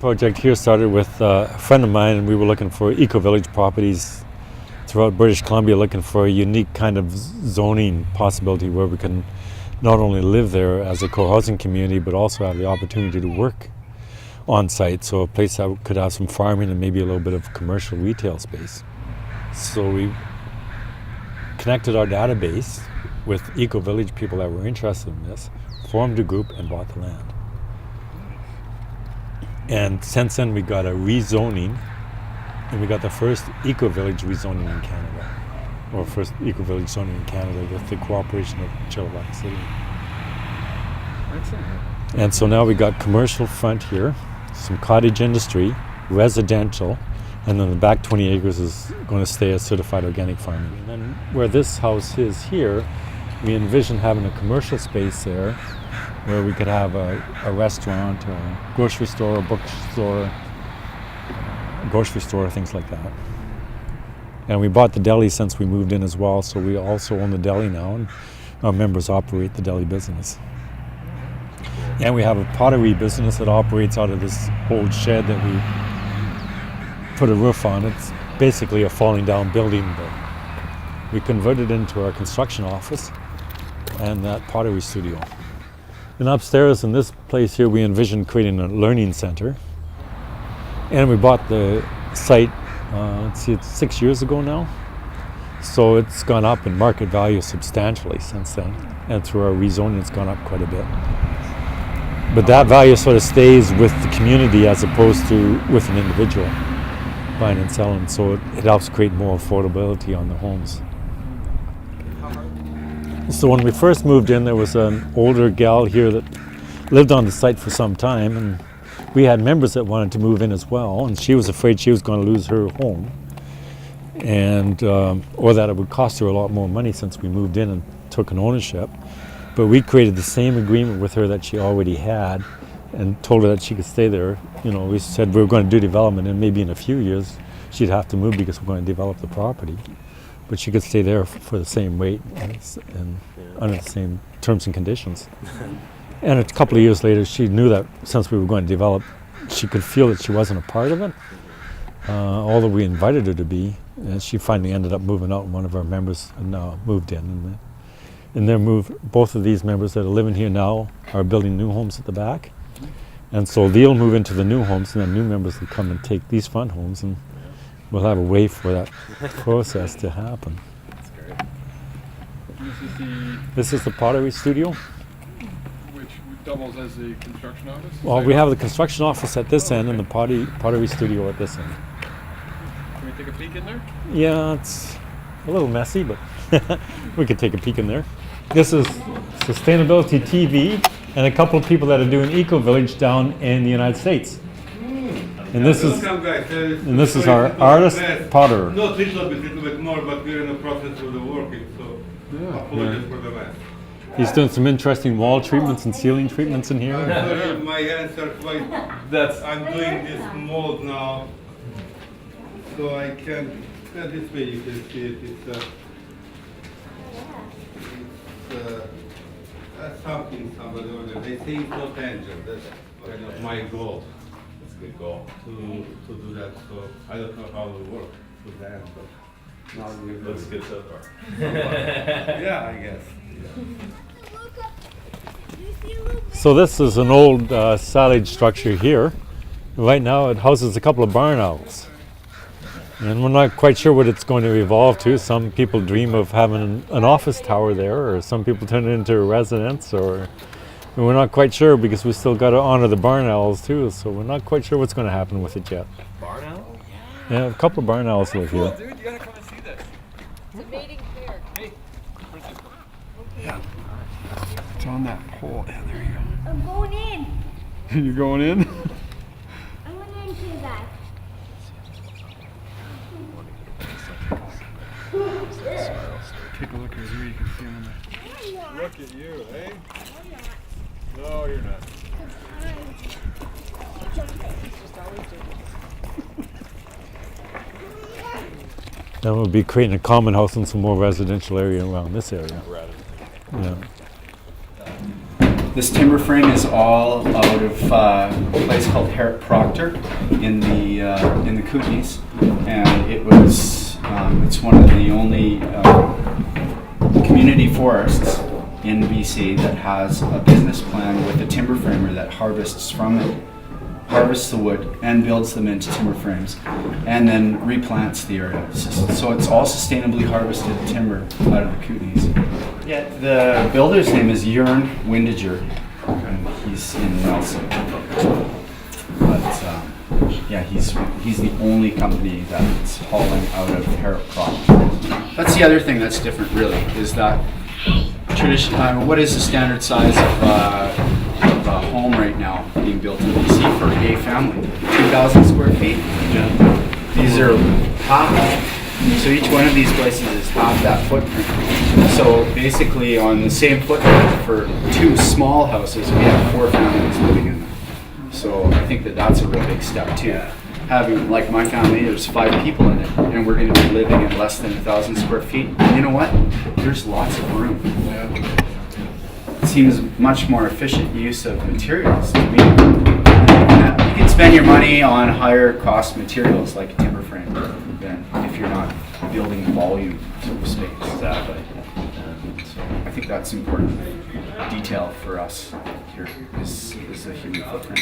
project here started with a friend of mine, and we were looking for eco-village properties throughout British Columbia, looking for a unique kind of zoning possibility where we can not only live there as a co-housing community, but also have the opportunity to work on site. So a place that could have some farming and maybe a little bit of commercial retail space. So we connected our database with eco-village people that were interested in this, formed a group and bought the land. And since then we got a rezoning, and we got the first eco-village rezoning in Canada, or first eco-village zoning in Canada with the cooperation of Chilliwack City. Excellent. And so now we got commercial front here, some cottage industry, residential, and then the back 20 acres is going to stay as certified organic farming. And then where this house is here, we envision having a commercial space there where we could have a restaurant, or a grocery store, a bookstore, grocery store, things like that. And we bought the deli since we moved in as well, so we also own the deli now, and our members operate the deli business. And we have a pottery business that operates out of this old shed that we put a roof on. It's basically a falling down building, but we converted it into our construction office and that pottery studio. And upstairs in this place here, we envisioned creating a learning center. And we bought the site, it's 6 years ago now. So it's gone up in market value substantially since then. And through our rezoning, it's gone up quite a bit. But that value sort of stays with the community as opposed to with an individual buying and selling. So it helps create more affordability on the homes. So when we first moved in, there was an older gal here that lived on the site for some time, and we had members that wanted to move in as well, and she was afraid she was going to lose her home, and or that it would cost her a lot more money since we moved in and took an ownership. But we created the same agreement with her that she already had, and told her that she could stay there. You know, we said we were going to do development, and maybe in a few years she'd have to move because we're going to develop the property. But she could stay there for the same rate and under the same terms and conditions. And a couple of years later, she knew that since we were going to develop, she could feel that she wasn't a part of it, although we invited her to be. And she finally ended up moving out, and one of our members moved in. And they're both of these members that are living here now are building new homes at the back. And so they'll move into the new homes, and then new members will come and take these front homes, and we'll have a way for that process to happen. That's great. This is the pottery studio. Which doubles as the construction office? Well, we have the construction office at this end and the pottery studio at this end. Can we take a peek in there? Yeah, it's a little messy, but we could take a peek in there. This is Sustainability TV and a couple of people that are doing Eco-Village down in the United States. And this is our artist potter. Not little bit more, but we're in the process of the working, so apologies for the mess. He's doing some interesting wall treatments and ceiling treatments in here. Sorry, my hands are quite. I'm doing this mold now, so I can. This way you can see it. That's something somebody ordered. They say it's not danger. That's kind of my goal. That's a good goal. To do that, so I don't know how it will work with that, but now we're Looks good so far. Yeah, I guess. So this is an old silage structure here. Right now it houses a couple of barn owls. And we're not quite sure what it's going to evolve to. Some people dream of having an office tower there, or some people turn it into a residence, or we're not quite sure because we still got to honor the barn owls too, so we're not quite sure what's going to happen with it yet. Barn owl? Yeah, a couple of barn owls live Cool, here. dude, you gotta come and see this. It's a mating pair. Hey, Yeah. It's on that pole. Yeah, there you I'm going in. go. You going in? I'm going into that. Take a look right here. You can see him in there. look at you, eh? No, you're not. Then we'll be creating a common house and some more residential area around this area. Rather Yeah. This timber frame is all out of a place called Herrick Proctor in the Kootenays, and it's one of the only community forests in BC that has a business plan with a timber framer that harvests from it, harvests the wood and builds them into timber frames, and then replants the area. So it's all sustainably harvested timber out of the Kootenays. Yeah, the builder's name is Yarrow Eco-Village, and he's in Nelson. But yeah, he's the only company that's hauling out of Herrick Proctor. That's the other thing that's different, really, is that what is the standard size of a home right now being built in BC for a family? 2,000 square feet. Yeah. These are half. So each one of these places is half that footprint. So basically, on the same footprint for 2 small houses, we have 4 families living in them. So I think that's a real big step too. Having, like my family, there's 5 people in it, and we're going to be living in less than 1,000 square feet. And you know what? There's lots of room. It seems much more efficient use of materials to me. You can spend your money on higher cost materials like a timber frame than if you're not building volume, so to speak. Exactly. So I think that's important detail for us here is the human footprint.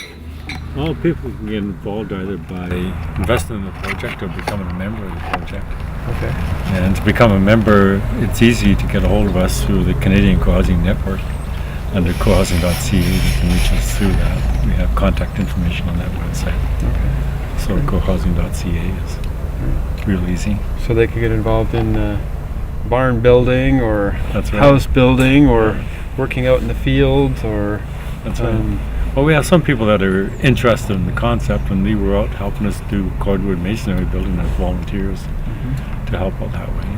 Well, people can get involved either by investing in the project or becoming a member of the project. Okay. And to become a member, it's easy to get a hold of us through the Canadian Co-housing Network under cohousing.ca. You can reach us through that. We have contact information on that website. Okay. So cohousing.ca is real easy. So they could get involved in barn building or That's right. house building or working out in the fields or. That's right. Well, we have some people that are interested in the concept, and they were out helping us do cordwood masonry building as volunteers to help out that way.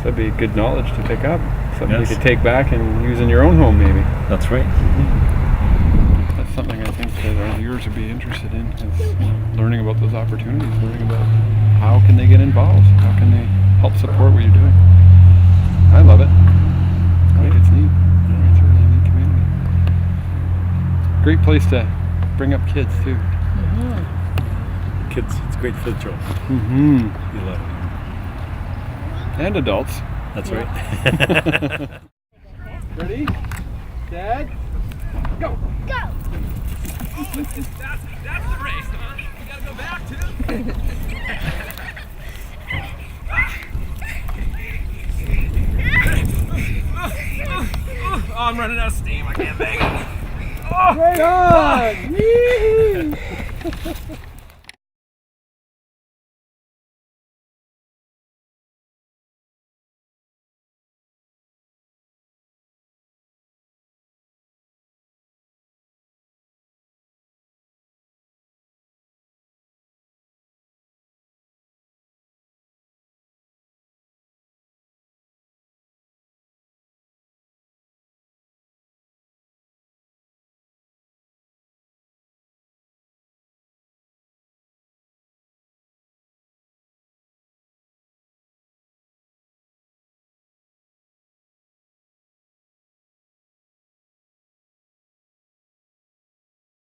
That'd be good knowledge to pick up. Something Yes. you could take back and use in your own home, maybe. That's right. That's something I think that our viewers would be interested in, is learning about those opportunities, learning about how can they get involved, how can they help support what you're doing. I love it. I think it's neat. It's a really neat community. Great place to bring up kids too. Kids, it's great for the children. Mm-hmm. You love it. And adults. That's right. Ready? Dad? Go! Go! That's the race, huh? We gotta go back too. Oh, I'm running out of steam. I can't bang it. Right on! Yee!